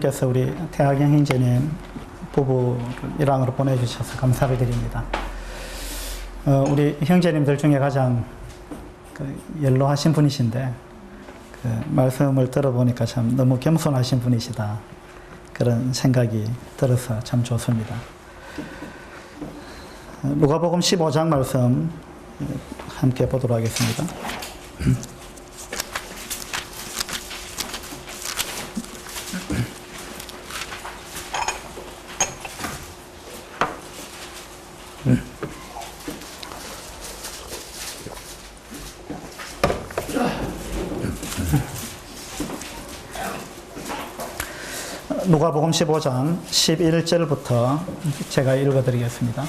하나님께서 우리 태학영 형제님 부부를 일왕으로 보내주셔서 감사를 드립니다. 우리 형제님들 중에 가장 연로하신 분이신데 말씀을 들어보니까 참 너무 겸손하신 분이시다, 그런 생각이 들어서 참 좋습니다. 누가복음 15장 말씀 함께 보도록 하겠습니다. 누가복음 15장 11절부터 제가 읽어드리겠습니다.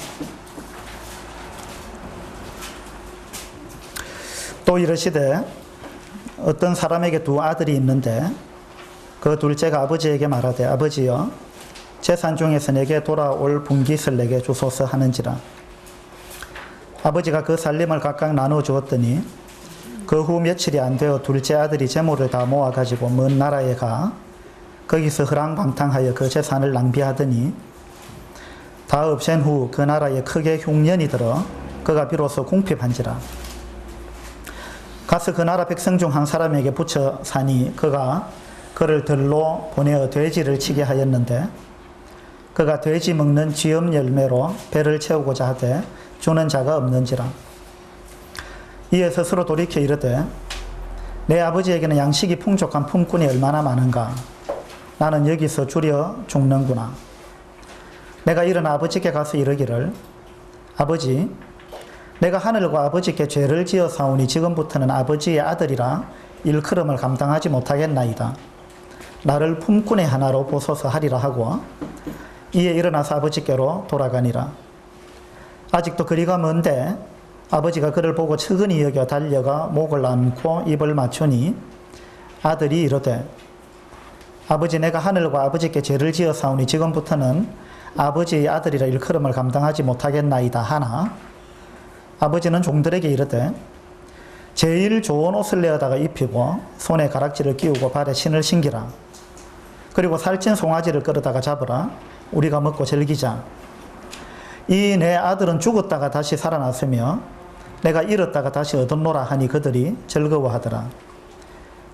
또 이르시되 어떤 사람에게 두 아들이 있는데 그 둘째가 아버지에게 말하되 아버지여 재산 중에서 내게 돌아올 분깃을 내게 주소서 하는지라. 아버지가 그 살림을 각각 나누어 주었더니 그 후 며칠이 안 되어 둘째 아들이 재물을 다 모아 가지고 먼 나라에 가 거기서 허랑방탕하여 그 재산을 낭비하더니 다 없앤 후 그 나라에 크게 흉년이 들어 그가 비로소 궁핍한지라. 가서 그 나라 백성 중 한 사람에게 붙여 사니 그가 그를 들로 보내어 돼지를 치게 하였는데 그가 돼지 먹는 쥐염 열매로 배를 채우고자 하되 주는 자가 없는지라. 이에 스스로 돌이켜 이르되 내 아버지에게는 양식이 풍족한 품꾼이 얼마나 많은가. 나는 여기서 줄여 죽는구나. 내가 일어나 아버지께 가서 이르기를 아버지, 내가 하늘과 아버지께 죄를 지어 사오니 지금부터는 아버지의 아들이라 일컬음을 감당하지 못하겠나이다. 나를 품꾼의 하나로 보소서 하리라 하고 이에 일어나서 아버지께로 돌아가니라. 아직도 거리가 먼데 아버지가 그를 보고 측은히 여겨 달려가 목을 안고 입을 맞추니 아들이 이르되 아버지, 내가 하늘과 아버지께 죄를 지어 사오니 지금부터는 아버지의 아들이라 일컬음을 감당하지 못하겠나이다 하나 아버지는 종들에게 이르되 제일 좋은 옷을 내어다가 입히고 손에 가락지를 끼우고 발에 신을 신기라. 그리고 살찐 송아지를 끌어다가 잡으라. 우리가 먹고 즐기자. 이 내 아들은 죽었다가 다시 살아났으며 내가 잃었다가 다시 얻었노라 하니 그들이 즐거워하더라.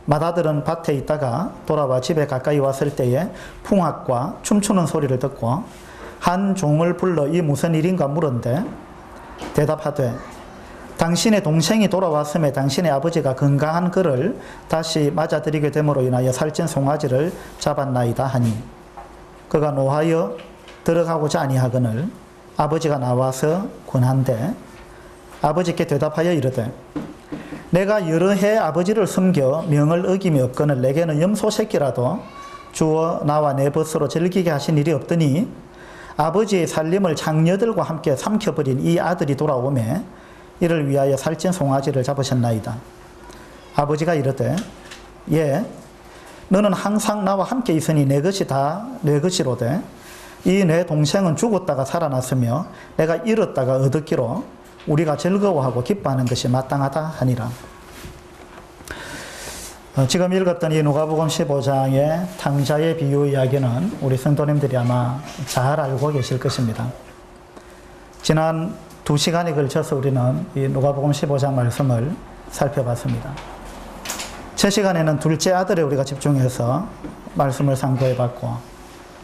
맏아들은 밭에 있다가 돌아와 집에 가까이 왔을 때에 풍악과 춤추는 소리를 듣고 한 종을 불러 이 무슨 일인가 물은데 대답하되 당신의 동생이 돌아왔음에 당신의 아버지가 건강한 그를 다시 맞아들이게 됨으로 인하여 살찐 송아지를 잡았나이다 하니 그가 노하여 들어가고자 아니하거늘 아버지가 나와서 권한데 아버지께 대답하여 이르되 내가 여러 해 아버지를 섬겨 명을 어김이 없거늘 내게는 염소 새끼라도 주어 나와 내 벗으로 즐기게 하신 일이 없더니 아버지의 살림을 장녀들과 함께 삼켜버린 이 아들이 돌아오매 이를 위하여 살찐 송아지를 잡으셨나이다. 아버지가 이르되 예, 너는 항상 나와 함께 있으니 내 것이 다 내 것이로되 이 내 동생은 죽었다가 살아났으며 내가 잃었다가 얻었기로 우리가 즐거워하고 기뻐하는 것이 마땅하다 하니라. 지금 읽었던 이 누가복음 15장의 탕자의 비유 이야기는 우리 성도님들이 아마 잘 알고 계실 것입니다. 지난 2시간에 걸쳐서 우리는 이 누가복음 15장 말씀을 살펴봤습니다. 첫 시간에는 둘째 아들에 우리가 집중해서 말씀을 상고해봤고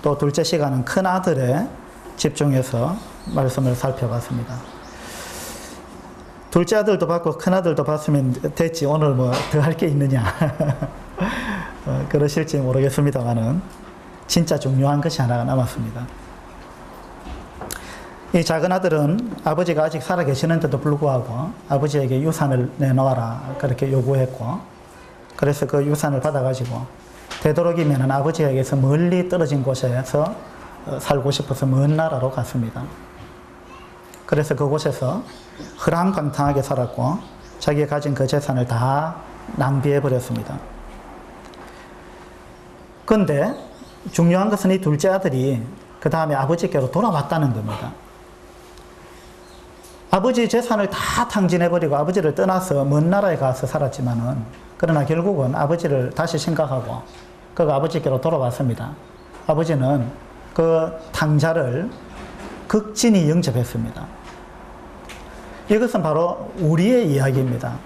또 둘째 시간은 큰 아들에 집중해서 말씀을 살펴봤습니다. 둘째 아들도 봤고 큰 아들도 봤으면 됐지 오늘 뭐 더 할 게 있느냐 그러실지 모르겠습니다만은 진짜 중요한 것이 하나가 남았습니다. 이 작은 아들은 아버지가 아직 살아 계시는데도 불구하고 아버지에게 유산을 내놓아라 그렇게 요구했고 그래서 그 유산을 받아가지고 되도록이면 아버지에게서 멀리 떨어진 곳에서 살고 싶어서 먼 나라로 갔습니다. 그래서 그곳에서 허랑방탕하게 살았고 자기가 가진 그 재산을 다 낭비해 버렸습니다. 그런데 중요한 것은 이 둘째 아들이 그 다음에 아버지께로 돌아왔다는 겁니다. 아버지의 재산을 다 탕진해버리고 아버지를 떠나서 먼 나라에 가서 살았지만은 그러나 결국은 아버지를 다시 생각하고 그가 아버지께로 돌아왔습니다. 아버지는 그 탕자를 극진히 영접했습니다. 이것은 바로 우리의 이야기입니다.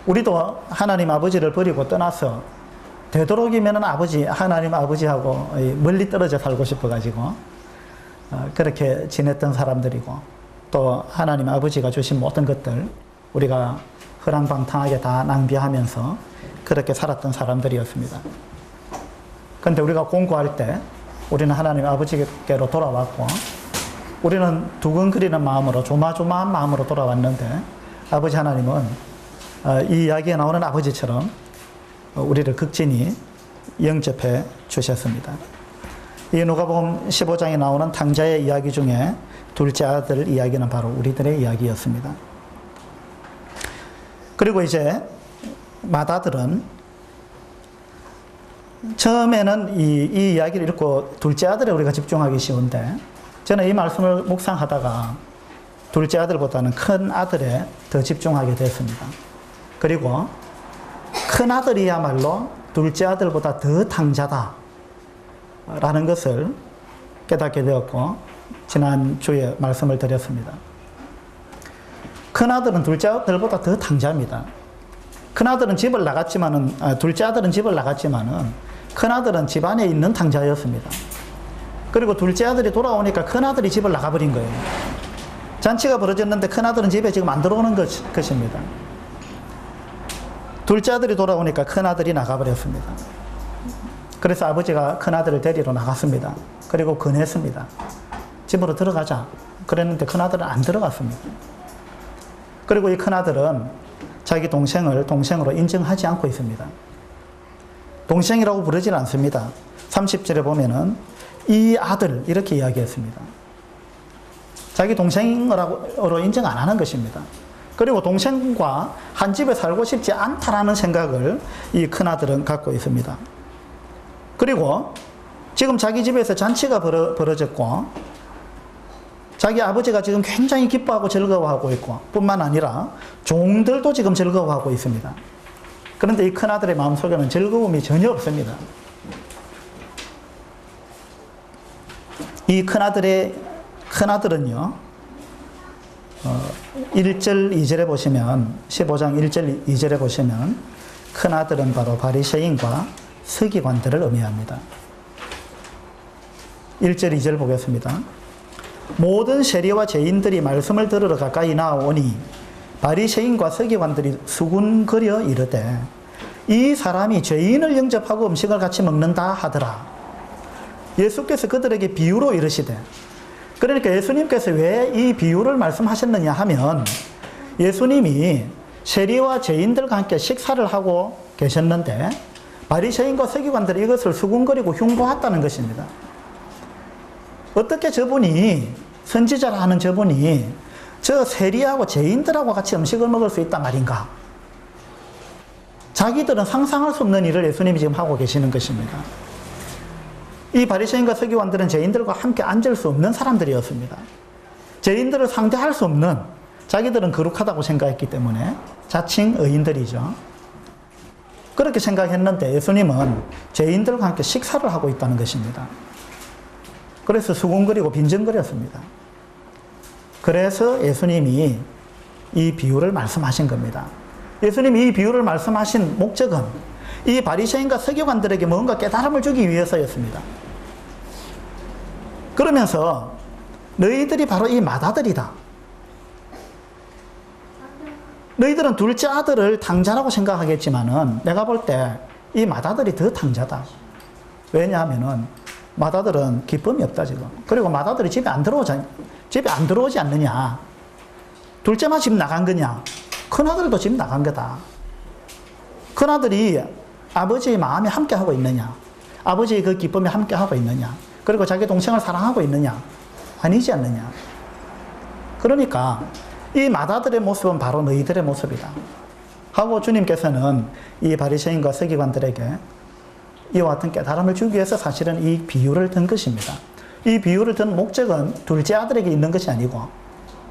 우리도 하나님 아버지를 버리고 떠나서 되도록이면 하나님 아버지하고 멀리 떨어져 살고 싶어가지고 그렇게 지냈던 사람들이고, 또 하나님 아버지가 주신 모든 것들 우리가 허랑방탕하게 다 낭비하면서 그렇게 살았던 사람들이었습니다. 그런데 우리가 공부할 때 우리는 하나님 아버지께로 돌아왔고, 우리는 두근거리는 마음으로, 조마조마한 마음으로 돌아왔는데, 아버지 하나님은 이 이야기에 나오는 아버지처럼 우리를 극진히 영접해 주셨습니다. 이 누가복음 15장에 나오는 탕자의 이야기 중에 둘째 아들 이야기는 바로 우리들의 이야기였습니다. 그리고 이제 맏아들은, 처음에는 이 이야기를 읽고 둘째 아들에 우리가 집중하기 쉬운데, 저는 이 말씀을 묵상하다가 둘째 아들보다는 큰 아들에 더 집중하게 됐습니다. 그리고 큰 아들이야말로 둘째 아들보다 더 탕자다 라는 것을 깨닫게 되었고, 지난 주에 말씀을 드렸습니다. 큰 아들은 둘째 아들보다 더 탕자입니다. 큰 아들은 집을 나갔지만은, 둘째 아들은 집을 나갔지만은 큰 아들은 집 안에 있는 탕자였습니다. 그리고 둘째 아들이 돌아오니까 큰 아들이 집을 나가버린 거예요. 잔치가 벌어졌는데 큰 아들은 집에 지금 안 들어오는 것입니다. 둘째 아들이 돌아오니까 큰 아들이 나가버렸습니다. 그래서 아버지가 큰 아들을 데리러 나갔습니다. 그리고 권했습니다. 집으로 들어가자. 그랬는데 큰 아들은 안 들어갔습니다. 그리고 이 큰 아들은 자기 동생을 동생으로 인정하지 않고 있습니다. 동생이라고 부르질 않습니다. 30절에 보면은 이 아들 이렇게 이야기했습니다. 자기 동생으로 인정 안 하는 것입니다. 그리고 동생과 한 집에 살고 싶지 않다라는 생각을 이 큰아들은 갖고 있습니다. 그리고 지금 자기 집에서 잔치가 벌어졌고, 자기 아버지가 지금 굉장히 기뻐하고 즐거워하고 있고, 뿐만 아니라 종들도 지금 즐거워하고 있습니다. 그런데 이 큰아들의 마음속에는 즐거움이 전혀 없습니다. 이 큰아들은요, 1절 2절에 보시면, 15장 1절 2절에 보시면 큰아들은 바로 바리새인과 서기관들을 의미합니다. 1절 2절 보겠습니다. 모든 세리와 죄인들이 말씀을 들으러 가까이 나오니 바리새인과 서기관들이 수군거려 이르되, 이 사람이 죄인을 영접하고 음식을 같이 먹는다 하더라. 예수께서 그들에게 비유로 이르시되, 그러니까 예수님께서 왜 이 비유를 말씀하셨느냐 하면, 예수님이 세리와 죄인들과 함께 식사를 하고 계셨는데 바리새인과 서기관들이 이것을 수군거리고 흉보았다는 것입니다. 어떻게 저분이, 선지자라 하는 저분이 저 세리하고 죄인들하고 같이 음식을 먹을 수 있단 말인가? 자기들은 상상할 수 없는 일을 예수님이 지금 하고 계시는 것입니다. 이 바리새인과 서기관들은 죄인들과 함께 앉을 수 없는 사람들이었습니다. 죄인들을 상대할 수 없는, 자기들은 거룩하다고 생각했기 때문에 자칭 의인들이죠. 그렇게 생각했는데 예수님은 죄인들과 함께 식사를 하고 있다는 것입니다. 그래서 수군거리고 빈정거렸습니다. 그래서 예수님이 이 비유를 말씀하신 겁니다. 예수님이 이 비유를 말씀하신 목적은 이 바리새인과 서기관들에게 뭔가 깨달음을 주기 위해서였습니다. 그러면서 너희들이 바로 이 맏아들이다. 너희들은 둘째 아들을 탕자라고 생각하겠지만은 내가 볼 때 이 맏아들이 더 탕자다. 왜냐하면은 맏아들은 기쁨이 없다 지금. 그리고 맏아들이 집에 안 들어오지 않느냐. 둘째만 집 나간 거냐. 큰아들도 집 나간 거다. 큰아들이 아버지의 마음에 함께 하고 있느냐. 아버지의 그 기쁨에 함께 하고 있느냐. 그리고 자기 동생을 사랑하고 있느냐. 아니지 않느냐. 그러니까 이 맏아들의 모습은 바로 너희들의 모습이다 하고 주님께서는 이 바리새인과 서기관들에게 이와 같은 깨달음을 주기 위해서 사실은 이 비유를 든 것입니다. 이 비유를 든 목적은 둘째 아들에게 있는 것이 아니고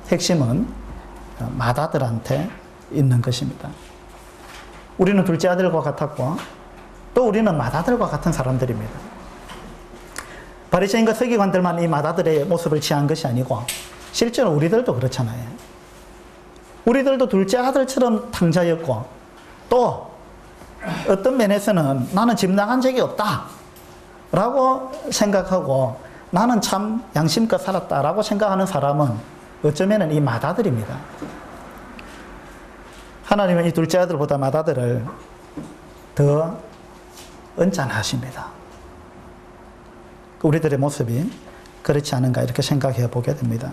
핵심은 맏아들한테 있는 것입니다. 우리는 둘째 아들과 같았고 또 우리는 맏아들과 같은 사람들입니다. 바리새인과 서기관들만 이 맏아들의 모습을 취한 것이 아니고 실제로 우리들도 그렇잖아요. 우리들도 둘째 아들처럼 탕자였고 또 어떤 면에서는 나는 집 나간 적이 없다 라고 생각하고 나는 참 양심껏 살았다 라고 생각하는 사람은 어쩌면 이 맏아들입니다. 하나님은 이 둘째 아들보다 맏아들을 더 언짢아하십니다. 우리들의 모습이 그렇지 않은가 이렇게 생각해 보게 됩니다.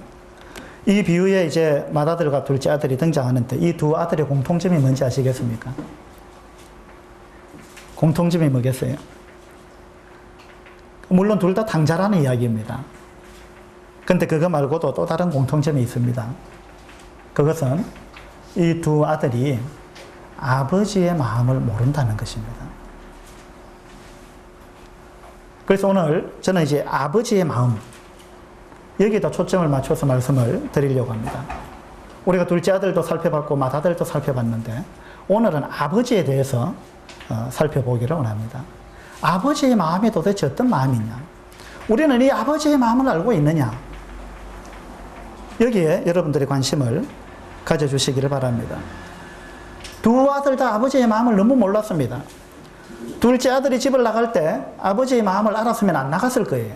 이 비유에 이제 맏아들과 둘째 아들이 등장하는데 이 두 아들의 공통점이 뭔지 아시겠습니까? 공통점이 뭐겠어요? 물론 둘 다 탕자라는 이야기입니다. 근데 그거 말고도 또 다른 공통점이 있습니다. 그것은 이 두 아들이 아버지의 마음을 모른다는 것입니다. 그래서 오늘 저는 이제 아버지의 마음, 여기다 초점을 맞춰서 말씀을 드리려고 합니다. 우리가 둘째 아들도 살펴봤고 맏아들도 살펴봤는데 오늘은 아버지에 대해서 살펴보기를 원합니다. 아버지의 마음이 도대체 어떤 마음이냐? 우리는 이 아버지의 마음을 알고 있느냐? 여기에 여러분들이 관심을 가져주시기를 바랍니다. 두 아들 다 아버지의 마음을 너무 몰랐습니다. 둘째 아들이 집을 나갈 때 아버지의 마음을 알았으면 안 나갔을 거예요.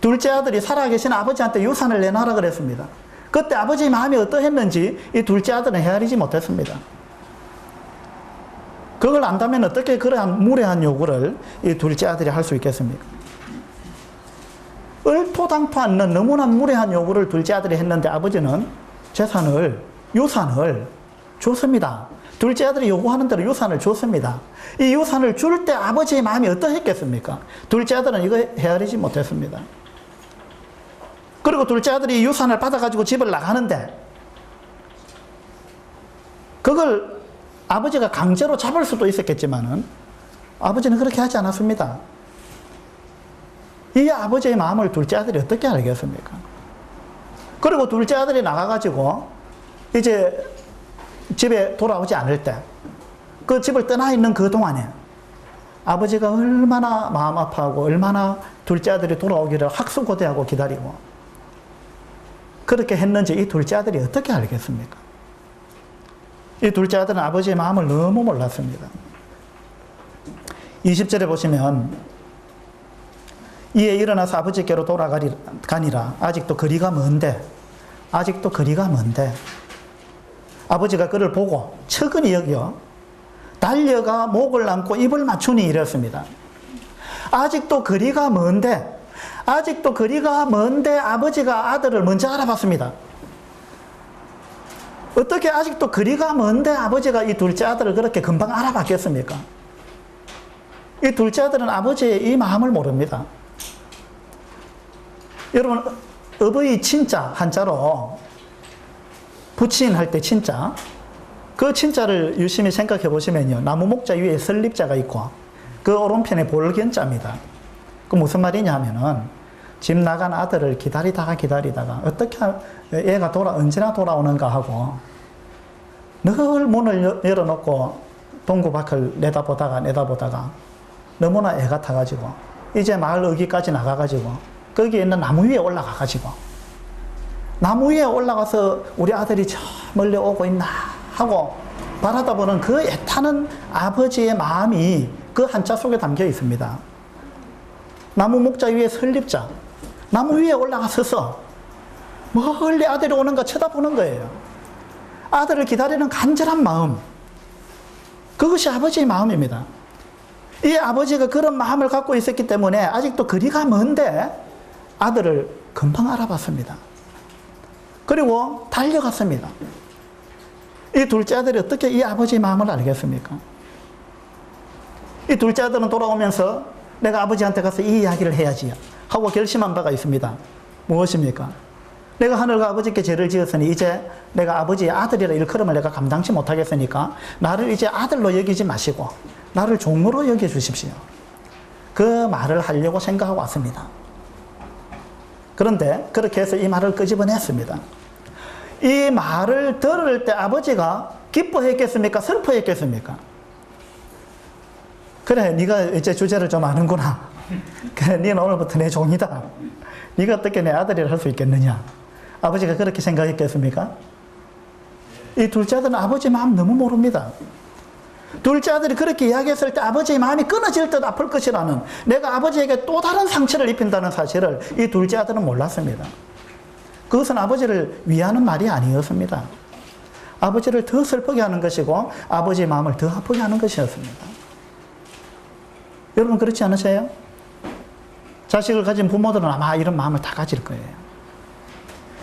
둘째 아들이 살아계신 아버지한테 유산을 내놔라 그랬습니다. 그때 아버지의 마음이 어떠했는지 이 둘째 아들은 헤아리지 못했습니다. 그걸 안다면 어떻게 그러한 무례한 요구를 이 둘째 아들이 할 수 있겠습니까? 얼토당토 않는 너무나 무례한 요구를 둘째 아들이 했는데 아버지는 유산을 줬습니다. 둘째 아들이 요구하는 대로 유산을 줬습니다. 이 유산을 줄 때 아버지의 마음이 어떠했겠습니까? 둘째 아들은 이거 헤아리지 못했습니다. 그리고 둘째 아들이 유산을 받아가지고 집을 나가는데 그걸 아버지가 강제로 잡을 수도 있었겠지만은 아버지는 그렇게 하지 않았습니다. 이 아버지의 마음을 둘째 아들이 어떻게 알겠습니까? 그리고 둘째 아들이 나가가지고 이제 집에 돌아오지 않을 때 그 집을 떠나 있는 그 동안에 아버지가 얼마나 마음 아파하고 얼마나 둘째 아들이 돌아오기를 학수고대하고 기다리고 그렇게 했는지 이 둘째 아들이 어떻게 알겠습니까? 이 둘째 아들은 아버지의 마음을 너무 몰랐습니다. 20절에 보시면 이에 일어나서 아버지께로 돌아가니라. 아직도 거리가 먼데 아버지가 그를 보고 측은히 여겨 달려가 목을 안고 입을 맞추니 이랬습니다. 아직도 거리가 먼데 아버지가 아들을 먼저 알아봤습니다. 어떻게 아직도 거리가 먼데 아버지가 이 둘째 아들을 그렇게 금방 알아봤겠습니까? 이 둘째 아들은 아버지의 이 마음을 모릅니다. 여러분, 어버이 친자 한자로 부친할 때 친자, 그 친자를 유심히 생각해 보시면요, 나무 목자 위에 설립자가 있고 그 오른편에 볼견자입니다. 그 무슨 말이냐 하면은 집 나간 아들을 기다리다가 어떻게 얘가 언제나 돌아오는가 하고 늘 문을 열어놓고 동구 밖을 내다보다가 너무나 애가 타가지고 이제 마을 어귀까지 나가가지고 거기에 있는 나무 위에 올라가가지고 나무 위에 올라가서 우리 아들이 저 멀리 오고 있나 하고 바라다 보는 그 애타는 아버지의 마음이 그 한자 속에 담겨 있습니다. 나무 목자 위에 설립자, 나무 위에 올라가서서 멀리 아들이 오는가 쳐다보는 거예요. 아들을 기다리는 간절한 마음, 그것이 아버지의 마음입니다. 이 아버지가 그런 마음을 갖고 있었기 때문에 아직도 거리가 먼데 아들을 금방 알아봤습니다. 그리고 달려갔습니다. 이 둘째 아들이 어떻게 이 아버지의 마음을 알겠습니까? 이 둘째 아들은 돌아오면서 내가 아버지한테 가서 이 이야기를 해야지 하고 결심한 바가 있습니다. 무엇입니까? 내가 하늘과 아버지께 죄를 지었으니 이제 내가 아버지의 아들이라 일컬음을 내가 감당치 못하겠으니까 나를 이제 아들로 여기지 마시고 나를 종으로 여겨주십시오. 그 말을 하려고 생각하고 왔습니다. 그런데 그렇게 해서 이 말을 끄집어냈습니다. 이 말을 들을 때 아버지가 기뻐했겠습니까? 슬퍼했겠습니까? 그래, 네가 이제 주제를 좀 아는구나. 그래, 너는 오늘부터 내 종이다. 네가 어떻게 내 아들이라 할 수 있겠느냐. 아버지가 그렇게 생각했겠습니까? 이 둘째 아들은 아버지 마음 너무 모릅니다. 둘째 아들이 그렇게 이야기했을 때 아버지의 마음이 끊어질 듯 아플 것이라는, 내가 아버지에게 또 다른 상처를 입힌다는 사실을 이 둘째 아들은 몰랐습니다. 그것은 아버지를 위하는 말이 아니었습니다. 아버지를 더 슬프게 하는 것이고 아버지의 마음을 더 아프게 하는 것이었습니다. 여러분 그렇지 않으세요? 자식을 가진 부모들은 아마 이런 마음을 다 가질 거예요.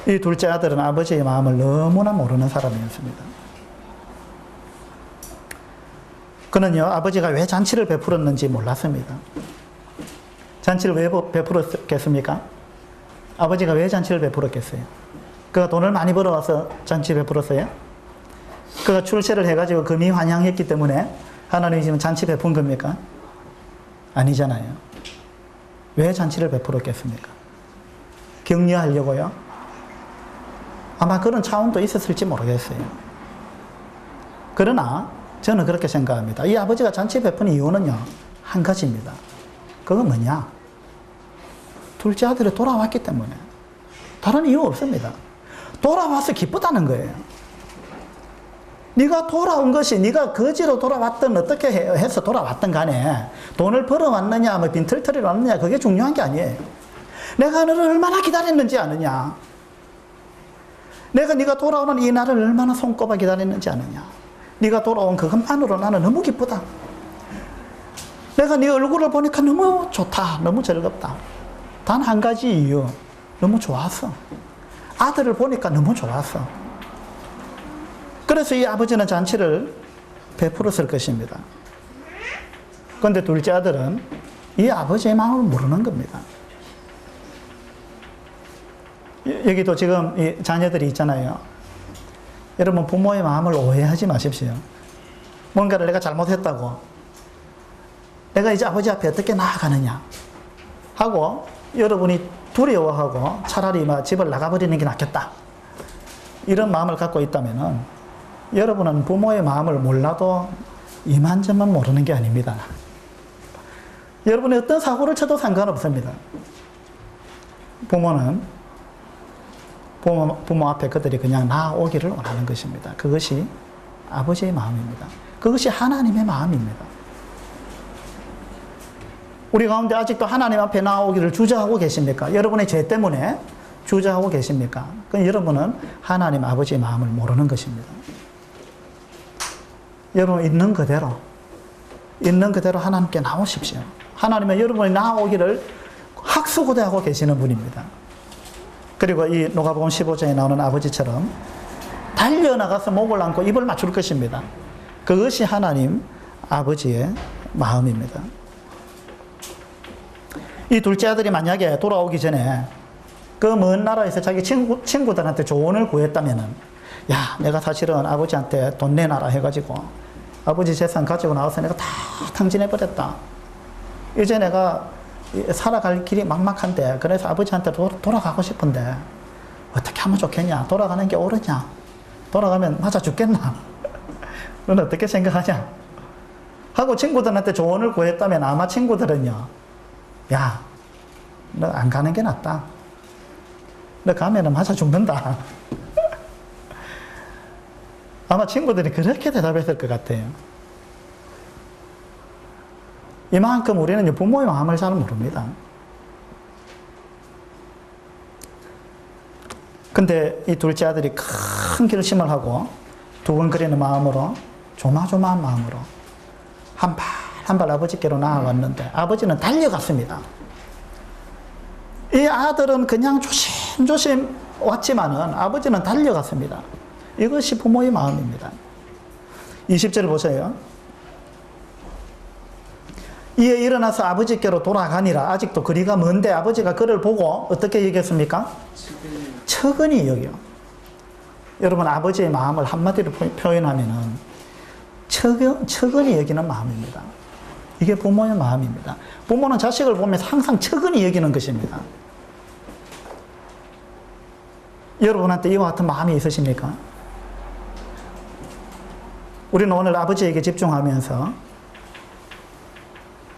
이 둘째 아들은 아버지의 마음을 너무나 모르는 사람이었습니다. 그는요, 아버지가 왜 잔치를 베풀었는지 몰랐습니다. 잔치를 왜 베풀었겠습니까? 아버지가 왜 잔치를 베풀었겠어요? 그가 돈을 많이 벌어와서 잔치 베풀었어요? 그가 출세를 해가지고 금이 환향했기 때문에 하나님이 지금 잔치 베푼 겁니까? 아니잖아요. 왜 잔치를 베풀었겠습니까? 격려하려고요? 아마 그런 차원도 있었을지 모르겠어요. 그러나 저는 그렇게 생각합니다. 이 아버지가 잔치 베푼 이유는요, 한 가지입니다. 그건 뭐냐? 둘째 아들이 돌아왔기 때문에. 다른 이유 없습니다. 돌아와서 기쁘다는 거예요. 네가 돌아온 것이, 네가 거지로 돌아왔든 어떻게 해서 돌아왔든 간에 돈을 벌어왔느냐, 뭐 빈털터리로 왔느냐, 그게 중요한 게 아니에요. 내가 너를 얼마나 기다렸는지 아느냐. 내가 네가 돌아오는 이 날을 얼마나 손꼽아 기다렸는지 아느냐. 네가 돌아온 그것만으로 나는 너무 기쁘다. 내가 네 얼굴을 보니까 너무 좋다. 너무 즐겁다. 단 한 가지 이유. 너무 좋았어. 아들을 보니까 너무 좋았어. 그래서 이 아버지는 잔치를 베풀었을 것입니다. 그런데 둘째 아들은 이 아버지의 마음을 모르는 겁니다. 여기도 지금 이 자녀들이 있잖아요. 여러분 부모의 마음을 오해하지 마십시오. 뭔가를 내가 잘못했다고, 내가 이제 아버지 앞에 어떻게 나아가느냐 하고 여러분이 두려워하고 차라리 막 집을 나가버리는 게 낫겠다, 이런 마음을 갖고 있다면 여러분은 부모의 마음을 몰라도 이만저만 모르는 게 아닙니다. 여러분이 어떤 사고를 쳐도 상관없습니다. 부모는 부모 앞에 그들이 그냥 나오기를 원하는 것입니다. 그것이 아버지의 마음입니다. 그것이 하나님의 마음입니다. 우리 가운데 아직도 하나님 앞에 나오기를 주저하고 계십니까? 여러분의 죄 때문에 주저하고 계십니까? 그럼 여러분은 하나님 아버지의 마음을 모르는 것입니다. 여러분 있는 그대로 하나님께 나오십시오. 하나님은 여러분이 나오기를 학수고대하고 계시는 분입니다. 그리고 이 누가복음 15장에 나오는 아버지처럼 달려나가서 목을 안고 입을 맞출 것입니다. 그것이 하나님 아버지의 마음입니다. 이 둘째 아들이 만약에 돌아오기 전에 그 먼 나라에서 자기 친구들한테 조언을 구했다면은, 야, 내가 사실은 아버지한테 돈 내놔라 해가지고 아버지 재산 가지고 나와서 내가 다 탕진해버렸다. 이제 내가 살아갈 길이 막막한데, 그래서 아버지한테 돌아가고 싶은데 어떻게 하면 좋겠냐? 돌아가는 게 옳으냐? 돌아가면 맞아 죽겠나? 너는 어떻게 생각하냐? 하고 친구들한테 조언을 구했다면 아마 친구들은요, 야, 너 안 가는 게 낫다. 너 가면은 맞아 죽는다. 아마 친구들이 그렇게 대답했을 것 같아요. 이만큼 우리는 부모의 마음을 잘 모릅니다. 근데 이 둘째 아들이 큰 결심을 하고 두근거리는 마음으로, 조마조마한 마음으로 한 발 한 발 아버지께로 나아갔는데 아버지는 달려갔습니다. 이 아들은 그냥 조심조심 왔지만은 아버지는 달려갔습니다. 이것이 부모의 마음입니다. 20절 보세요. 이에 일어나서 아버지께로 돌아가니라. 아직도 거리가 먼데 아버지가 그를 보고 어떻게 얘기했습니까? 척은히 여겨. 여러분 아버지의 마음을 한마디로 표현하면은 척은히 여기는 마음입니다. 이게 부모의 마음입니다. 부모는 자식을 보면서 항상 척은히 여기는 것입니다. 여러분한테 이와 같은 마음이 있으십니까? 우리는 오늘 아버지에게 집중하면서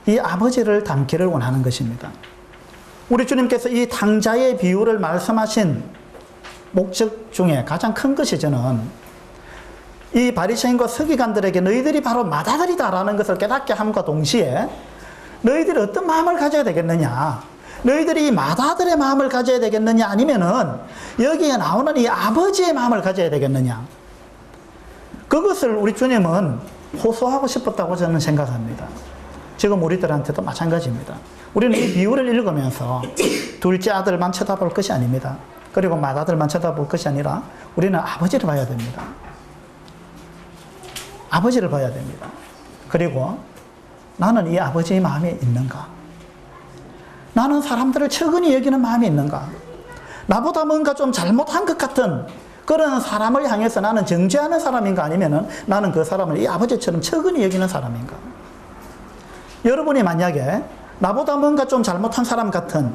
이 아버지를 닮기를 원하는 것입니다. 우리 주님께서 이 탕자의 비유를 말씀하신 목적 중에 가장 큰 것이 저는 이 바리새인과 서기관들에게 너희들이 바로 맏아들이다라는 것을 깨닫게 함과 동시에 너희들이 어떤 마음을 가져야 되겠느냐, 너희들이 이 맏아들의 마음을 가져야 되겠느냐, 아니면은 여기에 나오는 이 아버지의 마음을 가져야 되겠느냐, 그것을 우리 주님은 호소하고 싶었다고 저는 생각합니다. 지금 우리들한테도 마찬가지입니다. 우리는 이 비유를 읽으면서 둘째 아들만 쳐다볼 것이 아닙니다. 그리고 맏아들만 쳐다볼 것이 아니라 우리는 아버지를 봐야 됩니다. 아버지를 봐야 됩니다. 그리고 나는 이 아버지의 마음이 있는가? 나는 사람들을 측은히 여기는 마음이 있는가? 나보다 뭔가 좀 잘못한 것 같은 그런 사람을 향해서 나는 정죄하는 사람인가, 아니면은 나는 그 사람을 이 아버지처럼 측은히 여기는 사람인가? 여러분이 만약에 나보다 뭔가 좀 잘못한 사람 같은,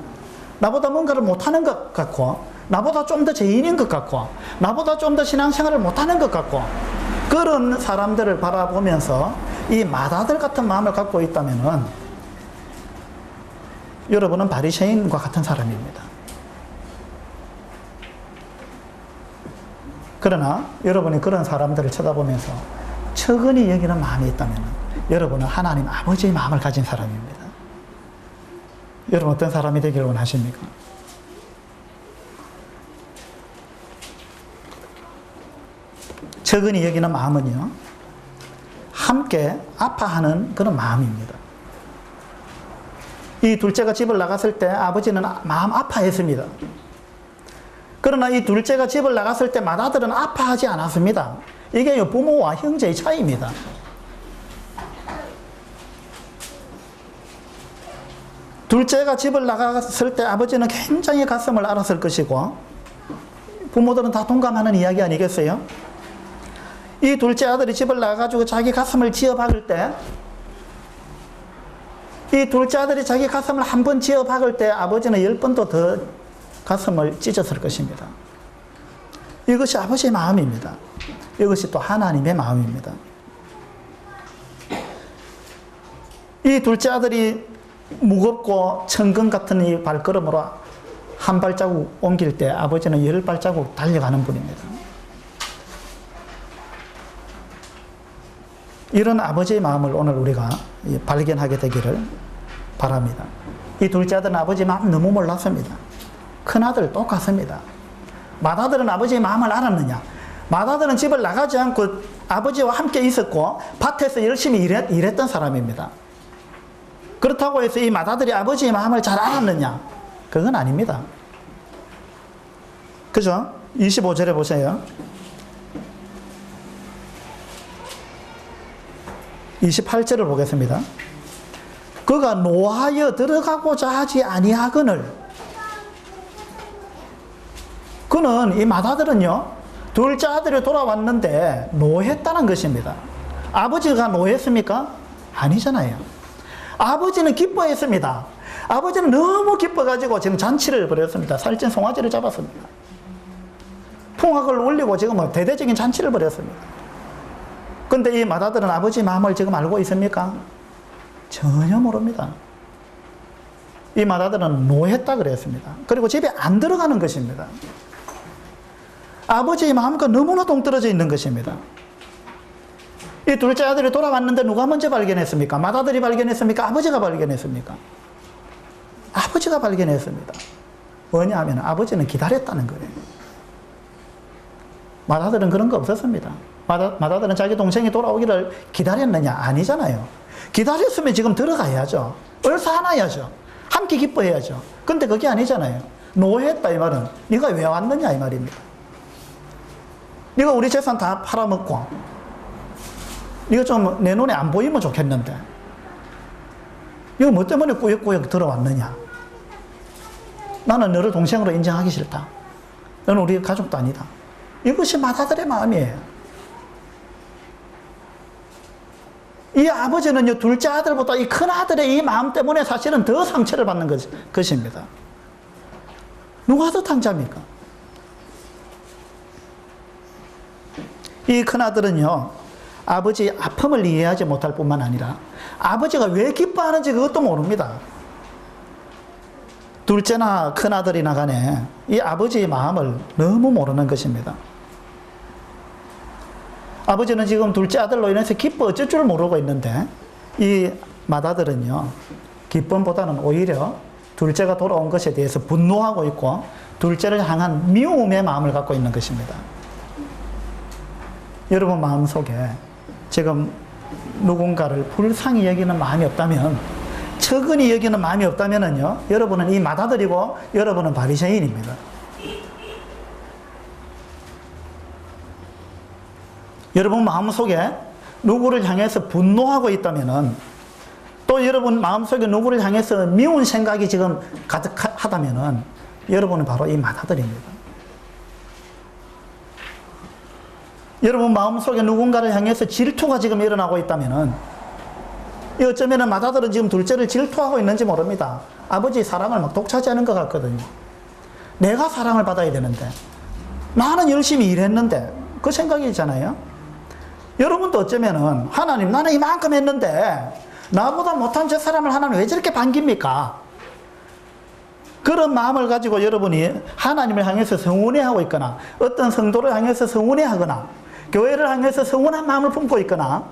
나보다 뭔가를 못하는 것 같고, 나보다 좀 더 죄인인 것 같고, 나보다 좀 더 신앙생활을 못하는 것 같고, 그런 사람들을 바라보면서 이 맏아들 같은 마음을 갖고 있다면은 여러분은 바리새인과 같은 사람입니다. 그러나 여러분이 그런 사람들을 쳐다보면서 측은히 여기는 마음이 있다면 여러분은 하나님 아버지의 마음을 가진 사람입니다. 여러분 어떤 사람이 되기를 원하십니까? 측은히 여기는 마음은요, 함께 아파하는 그런 마음입니다. 이 둘째가 집을 나갔을 때 아버지는 마음 아파했습니다. 그러나 이 둘째가 집을 나갔을 때 맏아들은 아파하지 않았습니다. 이게 부모와 형제의 차이입니다. 둘째가 집을 나갔을 때 아버지는 굉장히 가슴을 앓았을 것이고, 부모들은 다 동감하는 이야기 아니겠어요? 이 둘째 아들이 집을 나가가지고 자기 가슴을 쥐어 박을 때, 이 둘째 아들이 자기 가슴을 한 번 쥐어 박을 때 아버지는 10번도 더 가슴을 찢었을 것입니다. 이것이 아버지의 마음입니다. 이것이 또 하나님의 마음입니다. 이 둘째 아들이 무겁고 천근 같은 이 발걸음으로 한 발자국 옮길 때 아버지는 10발자국 달려가는 분입니다. 이런 아버지의 마음을 오늘 우리가 발견하게 되기를 바랍니다. 이 둘째 아들은 아버지의 마음 너무 몰랐습니다. 큰아들 똑같습니다. 맏아들은 아버지의 마음을 알았느냐? 맏아들은 집을 나가지 않고 아버지와 함께 있었고 밭에서 열심히 일했던 사람입니다. 그렇다고 해서 이 맏아들이 아버지의 마음을 잘 알았느냐? 그건 아닙니다. 그죠? 25절에 보세요. 28절을 보겠습니다. 그가 노하여 들어가고자 하지 아니하거늘. 그는 이 맏아들은요, 둘째 아들이 돌아왔는데 노했다는 것입니다. 아버지가 노했습니까? 아니잖아요. 아버지는 기뻐했습니다. 아버지는 너무 기뻐가지고 지금 잔치를 벌였습니다. 살찐 송아지를 잡았습니다. 풍악을 올리고 지금 대대적인 잔치를 벌였습니다. 근데 이 맏아들은 아버지 마음을 지금 알고 있습니까? 전혀 모릅니다. 이 맏아들은 노했다 그랬습니다. 그리고 집에 안 들어가는 것입니다. 아버지의 마음과 너무나 동떨어져 있는 것입니다. 이 둘째 아들이 돌아왔는데 누가 먼저 발견했습니까? 맏아들이 발견했습니까? 아버지가 발견했습니까? 아버지가 발견했습니다. 왜냐하면 아버지는 기다렸다는 거예요. 맏아들은 그런 거 없었습니다. 맏아들은 자기 동생이 돌아오기를 기다렸느냐? 아니잖아요. 기다렸으면 지금 들어가야죠. 얼싸안아야죠. 함께 기뻐해야죠. 근데 그게 아니잖아요. 노했다 이 말은 네가 왜 왔느냐 이 말입니다. 네가 우리 재산 다 팔아먹고 네가 좀 내 눈에 안 보이면 좋겠는데 이거 뭐 때문에 꾸역꾸역 들어왔느냐? 나는 너를 동생으로 인정하기 싫다. 너는 우리 가족도 아니다. 이것이 맏아들의 마음이에요. 이 아버지는요, 둘째 아들보다 이 큰 아들의 이 마음 때문에 사실은 더 상처를 받는 것입니다. 누가 더 탕자입니까? 이 큰 아들은요, 아버지의 아픔을 이해하지 못할 뿐만 아니라 아버지가 왜 기뻐하는지 그것도 모릅니다. 둘째나 큰아들이나 간에 이 아버지의 마음을 너무 모르는 것입니다. 아버지는 지금 둘째 아들로 인해서 기뻐 어쩔 줄 모르고 있는데 이 맏아들은요, 기쁨보다는 오히려 둘째가 돌아온 것에 대해서 분노하고 있고 둘째를 향한 미움의 마음을 갖고 있는 것입니다. 여러분 마음속에 지금 누군가를 불쌍히 여기는 마음이 없다면, 처근히 여기는 마음이 없다면요, 여러분은 이 맏아들이고 여러분은 바리새인입니다. 여러분 마음속에 누구를 향해서 분노하고 있다면은, 또 여러분 마음속에 누구를 향해서 미운 생각이 지금 가득하다면은 여러분은 바로 이 맏아들입니다. 여러분 마음속에 누군가를 향해서 질투가 지금 일어나고 있다면은, 어쩌면은 맏아들은 지금 둘째를 질투하고 있는지 모릅니다. 아버지의 사랑을 막 독차지하는 것 같거든요. 내가 사랑을 받아야 되는데, 나는 열심히 일했는데, 그 생각이 있잖아요. 여러분도 어쩌면은 하나님, 나는 이만큼 했는데 나보다 못한 저 사람을 하나님 왜 저렇게 반깁니까? 그런 마음을 가지고 여러분이 하나님을 향해서 서운해하고 있거나, 어떤 성도를 향해서 서운해하거나, 교회를 향해서 서운한 마음을 품고 있거나,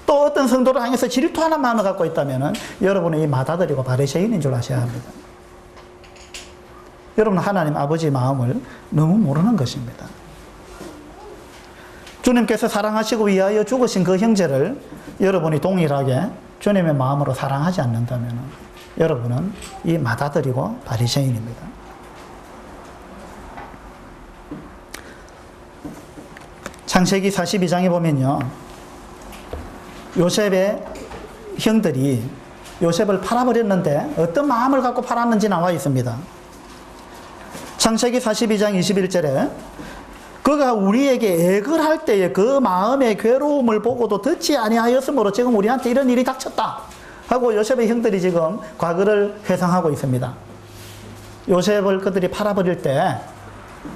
또 어떤 성도를 향해서 질투하는 마음을 갖고 있다면 여러분은 이 맏아들이고 바리새인인 줄 아셔야 합니다. 여러분 하나님 아버지의 마음을 너무 모르는 것입니다. 주님께서 사랑하시고 위하여 죽으신 그 형제를 여러분이 동일하게 주님의 마음으로 사랑하지 않는다면 여러분은 이 맏아들이고 바리새인입니다. 창세기 42장에 보면요, 요셉의 형들이 요셉을 팔아버렸는데 어떤 마음을 갖고 팔았는지 나와 있습니다. 창세기 42장 21절에 그가 우리에게 액을 할 때에 그 마음의 괴로움을 보고도 듣지 아니하였으므로 지금 우리한테 이런 일이 닥쳤다 하고 요셉의 형들이 지금 과거를 회상하고 있습니다. 요셉을 그들이 팔아버릴 때,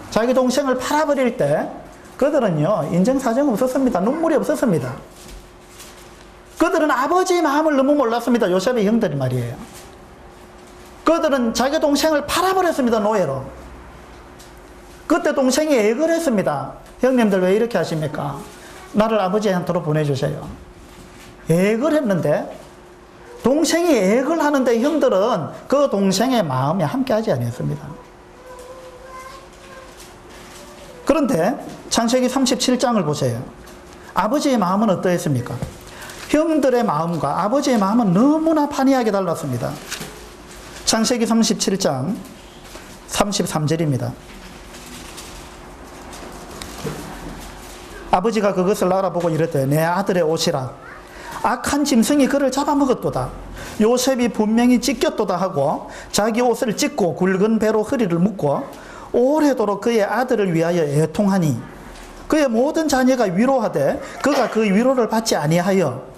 자기 동생을 팔아버릴 때 그들은요, 인정사정이 없었습니다. 눈물이 없었습니다. 그들은 아버지의 마음을 너무 몰랐습니다. 요셉의 형들이 말이에요. 그들은 자기 동생을 팔아버렸습니다. 노예로. 그때 동생이 액을 했습니다. 형님들 왜 이렇게 하십니까? 나를 아버지한테로 보내주세요. 액을 했는데, 동생이 액을 하는데 형들은 그 동생의 마음에 함께하지 않았습니다. 그런데 창세기 37장을 보세요. 아버지의 마음은 어떠했습니까? 형들의 마음과 아버지의 마음은 너무나 판이하게 달랐습니다. 창세기 37장 33절입니다. 아버지가 그것을 알아보고 이르되 내 아들의 옷이라 악한 짐승이 그를 잡아먹었도다. 요셉이 분명히 찢겼도다 하고 자기 옷을 찢고 굵은 배로 허리를 묶고 오래도록 그의 아들을 위하여 애통하니 그의 모든 자녀가 위로하되 그가 그 위로를 받지 아니하여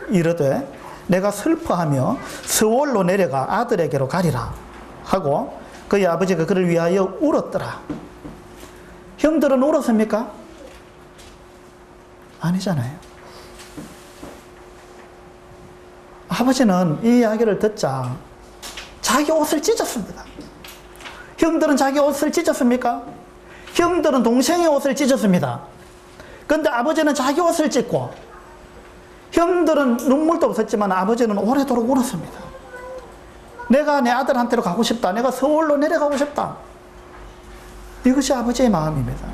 이르되 내가 슬퍼하며 서울로 내려가 아들에게로 가리라 하고 그의 아버지가 그를 위하여 울었더라. 형들은 울었습니까? 아니잖아요. 아버지는 이 이야기를 듣자 자기 옷을 찢었습니다. 형들은 자기 옷을 찢었습니까? 형들은 동생의 옷을 찢었습니다. 그런데 아버지는 자기 옷을 찢고, 형들은 눈물도 없었지만 아버지는 오래도록 울었습니다. 내가 내 아들한테로 가고 싶다. 내가 서울로 내려가고 싶다. 이것이 아버지의 마음입니다.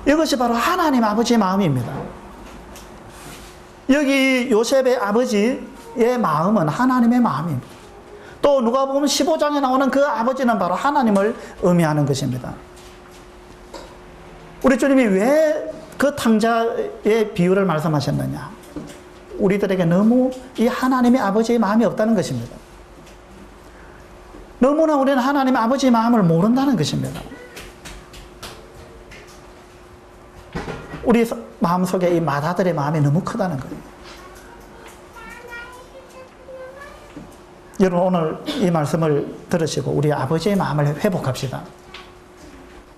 이것이 바로 하나님 아버지의 마음입니다. 여기 요셉의 아버지의 마음은 하나님의 마음입니다. 또 누가 보면 15장에 나오는 그 아버지는 바로 하나님을 의미하는 것입니다. 우리 주님이 왜 그 탕자의 비유를 말씀하셨느냐? 우리들에게 너무 이 하나님의 아버지의 마음이 없다는 것입니다. 너무나 우리는 하나님의 아버지의 마음을 모른다는 것입니다. 우리 마음속에 이 맏아들의 마음이 너무 크다는 거예요. 여러분 오늘 이 말씀을 들으시고 우리 아버지의 마음을 회복합시다.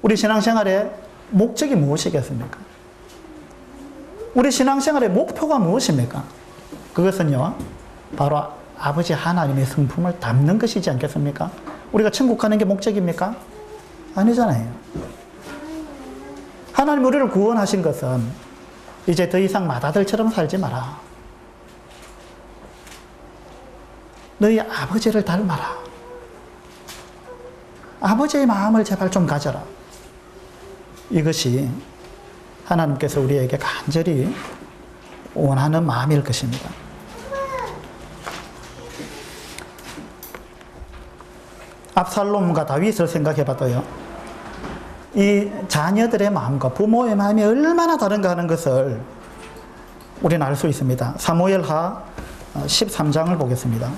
우리 신앙생활의 목적이 무엇이겠습니까? 우리 신앙생활의 목표가 무엇입니까? 그것은요, 바로 아버지 하나님의 성품을 담는 것이지 않겠습니까? 우리가 천국 가는 게 목적입니까? 아니잖아요. 하나님 우리를 구원하신 것은 이제 더 이상 마다들처럼 살지 마라. 너희 아버지를 닮아라. 아버지의 마음을 제발 좀 가져라. 이것이 하나님께서 우리에게 간절히 원하는 마음일 것입니다. 압살롬과 다윗을 생각해 봐도요, 이 자녀들의 마음과 부모의 마음이 얼마나 다른가 하는 것을 우리는 알 수 있습니다. 사무엘하 13장을 보겠습니다.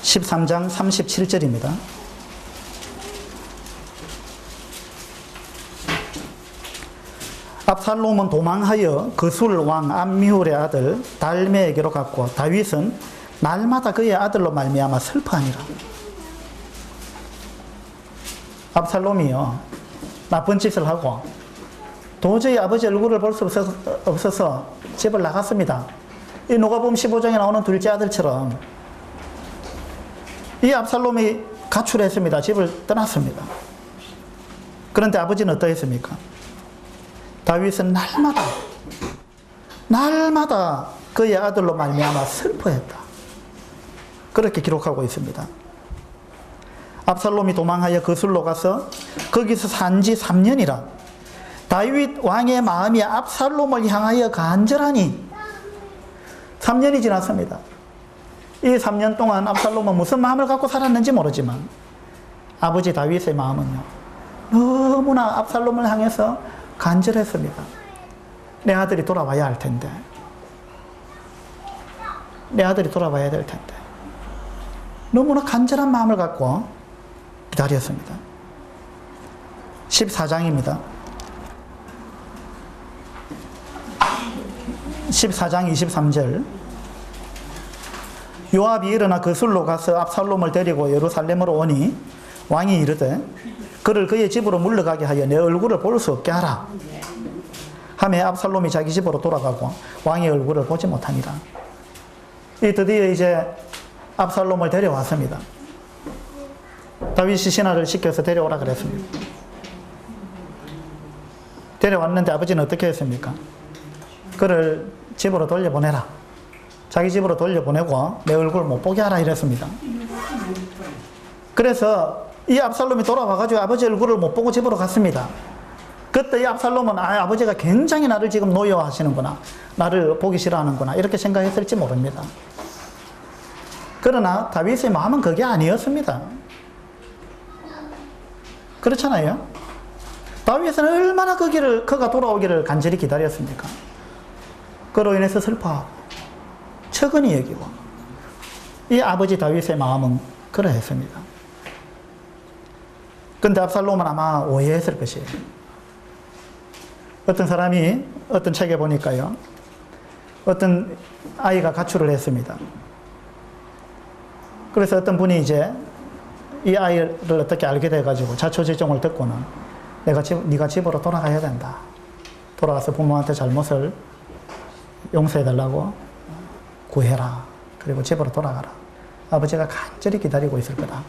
13장 37절입니다. 압살롬은 도망하여 그술 왕 암미훌의 아들 달메에게로 갔고 다윗은 날마다 그의 아들로 말미암아 슬퍼하니라. 압살롬이요, 나쁜 짓을 하고 도저히 아버지 얼굴을 볼 수 없어서 집을 나갔습니다. 이 누가복음 15장에 나오는 둘째 아들처럼 이 압살롬이 가출했습니다. 집을 떠났습니다. 그런데 아버지는 어떠했습니까? 다윗은 날마다 그의 아들로 말미암아 슬퍼했다. 그렇게 기록하고 있습니다. 압살롬이 도망하여 그술로 가서 거기서 산지 3년이라 다윗 왕의 마음이 압살롬을 향하여 간절하니 3년이 지났습니다. 이 3년 동안 압살롬은 무슨 마음을 갖고 살았는지 모르지만 아버지 다윗의 마음은요, 너무나 압살롬을 향해서 간절했습니다. 내 아들이 돌아와야 할 텐데, 내 아들이 돌아와야 될 텐데, 너무나 간절한 마음을 갖고 기다렸습니다. 14장입니다. 14장 23절. 요압이 일어나 그술로 가서 압살롬을 데리고 예루살렘으로 오니 왕이 이르되 그를 그의 집으로 물러가게 하여 내 얼굴을 볼 수 없게 하라 하매 압살롬이 자기 집으로 돌아가고 왕의 얼굴을 보지 못하니라. 이 드디어 이제 압살롬을 데려왔습니다. 다윗이 신하를 시켜서 데려오라 그랬습니다. 데려왔는데 아버지는 어떻게 했습니까? 그를 집으로 돌려보내라. 자기 집으로 돌려보내고 내 얼굴 못 보게 하라 이랬습니다. 그래서 이 압살롬이 돌아와가지고 아버지 얼굴을 못 보고 집으로 갔습니다. 그때 이 압살롬은 아버지가 굉장히 나를 지금 노여워하시는구나, 나를 보기 싫어하는구나 이렇게 생각했을지 모릅니다. 그러나 다윗의 마음은 그게 아니었습니다. 그렇잖아요. 다윗은 얼마나 그가 돌아오기를 간절히 기다렸습니까? 그로 인해서 슬퍼하고 처근히 여기고, 이 아버지 다윗의 마음은 그러했습니다. 근데 압살롬은 아마 오해했을 것이에요. 어떤 사람이 어떤 책에 보니까요, 어떤 아이가 가출을 했습니다. 그래서 어떤 분이 이제 이 아이를 어떻게 알게 돼가지고 자초지종을 듣고는 네가 집으로 돌아가야 된다. 돌아가서 부모한테 잘못을 용서해달라고 구해라. 그리고 집으로 돌아가라. 아버지가 간절히 기다리고 있을 거다.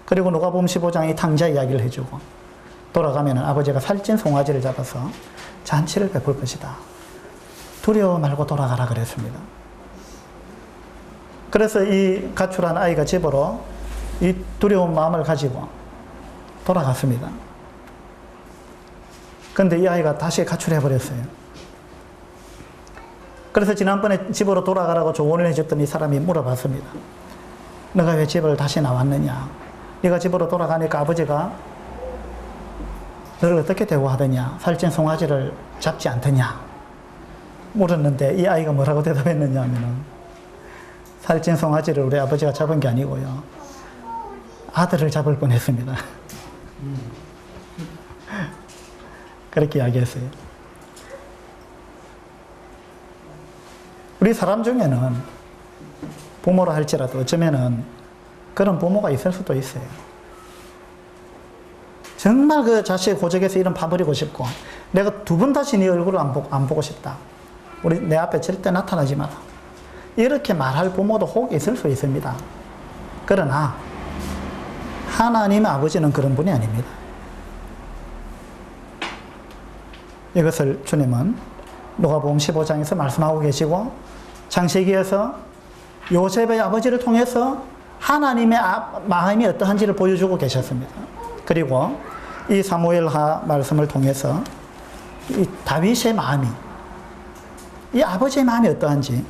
그리고 누가복음 15장의 탕자 이야기를 해주고 돌아가면 아버지가 살찐 송아지를 잡아서 잔치를 베풀 것이다. 두려워 말고 돌아가라 그랬습니다. 그래서 이 가출한 아이가 집으로 이 두려운 마음을 가지고 돌아갔습니다. 그런데 이 아이가 다시 가출해버렸어요. 그래서 지난번에 집으로 돌아가라고 조언을 해줬던 이 사람이 물어봤습니다. 너가 왜 집을 다시 나왔느냐? 네가 집으로 돌아가니까 아버지가 너를 어떻게 대우하더냐? 살찐 송아지를 잡지 않더냐? 물었는데 이 아이가 뭐라고 대답했느냐 하면은 살찐 송아지를 우리 아버지가 잡은 게 아니고요, 아들을 잡을 뻔했습니다. 그렇게 이야기했어요. 우리 사람 중에는 부모라 할지라도 어쩌면은 그런 부모가 있을 수도 있어요. 정말 그 자식의 고적에서 이름 파버리고 싶고, 내가 두 번 다시 네 얼굴을 안 보고 싶다. 내 앞에 절대 나타나지 마라. 이렇게 말할 부모도 혹 있을 수 있습니다. 그러나 하나님 아버지는 그런 분이 아닙니다. 이것을 주님은 누가복음 15장에서 말씀하고 계시고, 창세기에서 요셉의 아버지를 통해서 하나님의 마음이 어떠한지를 보여주고 계셨습니다. 그리고 이 사무엘하 말씀을 통해서 이 다윗의 마음이, 이 아버지의 마음이 어떠한지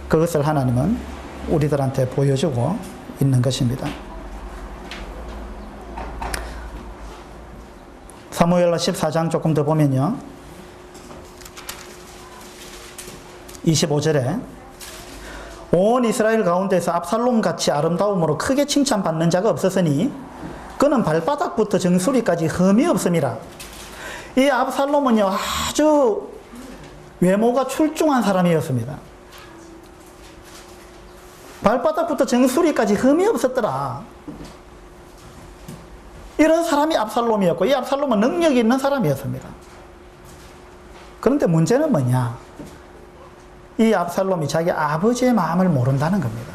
그것을 하나님은 우리들한테 보여주고 있는 것입니다. 사무엘하 14장 조금 더 보면요, 25절에 온 이스라엘 가운데서 압살롬같이 아름다움으로 크게 칭찬받는 자가 없었으니 그는 발바닥부터 정수리까지 흠이 없음이라. 이 압살롬은요, 아주 외모가 출중한 사람이었습니다. 발바닥부터 정수리까지 흠이 없었더라. 이런 사람이 압살롬이었고, 이 압살롬은 능력이 있는 사람이었습니다. 그런데 문제는 뭐냐? 이 압살롬이 자기 아버지의 마음을 모른다는 겁니다.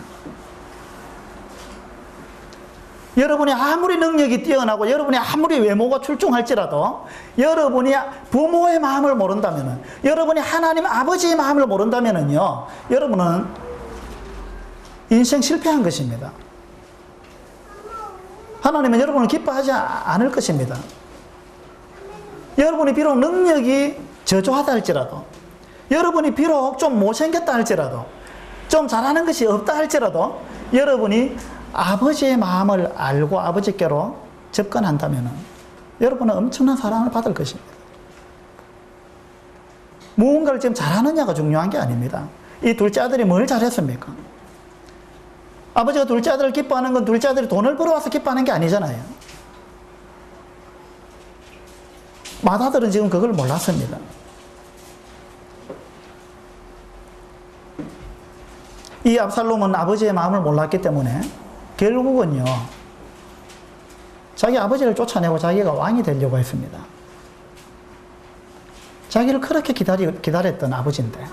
여러분이 아무리 능력이 뛰어나고 여러분이 아무리 외모가 출중할지라도 여러분이 부모의 마음을 모른다면, 여러분이 하나님 아버지의 마음을 모른다면요, 여러분은 인생 실패한 것입니다. 하나님은 여러분을 기뻐하지 않을 것입니다. 여러분이 비록 능력이 저조하다 할지라도, 여러분이 비록 좀 못생겼다 할지라도, 좀 잘하는 것이 없다 할지라도, 여러분이 아버지의 마음을 알고 아버지께로 접근한다면 여러분은 엄청난 사랑을 받을 것입니다. 무언가를 지금 잘하느냐가 중요한 게 아닙니다. 이 둘째 아들이 뭘 잘했습니까? 아버지가 둘째 아들을 기뻐하는 건 둘째 아들이 돈을 벌어와서 기뻐하는 게 아니잖아요. 맏아들은 지금 그걸 몰랐습니다. 이 압살롬은 아버지의 마음을 몰랐기 때문에 결국은요, 자기 아버지를 쫓아내고 자기가 왕이 되려고 했습니다. 자기를 그렇게 기다렸던 아버지인데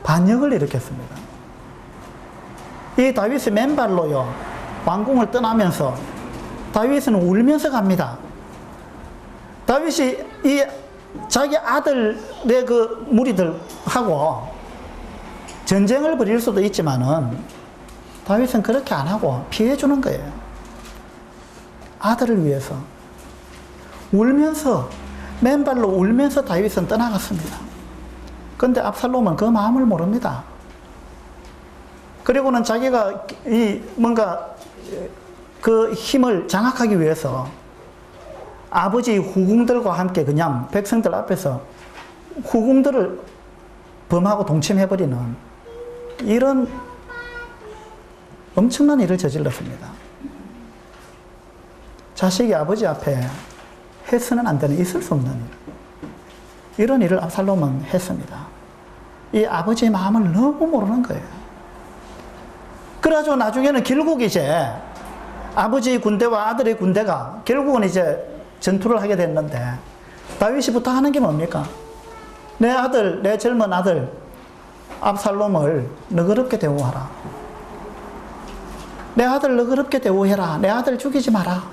반역을 일으켰습니다. 이 다윗이 맨발로요, 왕궁을 떠나면서 다윗은 울면서 갑니다. 다윗이 이 자기 아들의 그 무리들하고 전쟁을 벌일 수도 있지만은 다윗은 그렇게 안 하고 피해주는 거예요. 아들을 위해서. 울면서, 맨발로 울면서 다윗은 떠나갔습니다. 그런데 압살롬은 그 마음을 모릅니다. 그리고는 자기가 뭔가 그 힘을 장악하기 위해서 아버지 후궁들과 함께 그냥 백성들 앞에서 후궁들을 범하고 동침해버리는 이런 엄청난 일을 저질렀습니다. 자식이 아버지 앞에 해서는 안 되는, 있을 수 없는 일, 이런 일을 압살롬은 했습니다. 이 아버지의 마음을 너무 모르는 거예요. 그래가지고 나중에는 결국 이제 아버지의 군대와 아들의 군대가 결국은 이제 전투를 하게 됐는데, 다윗이부터 하는 게 뭡니까? 내 아들, 내 젊은 아들 압살롬을 너그럽게 대우하라. 내 아들 너그럽게 대우해라. 내 아들 죽이지 마라.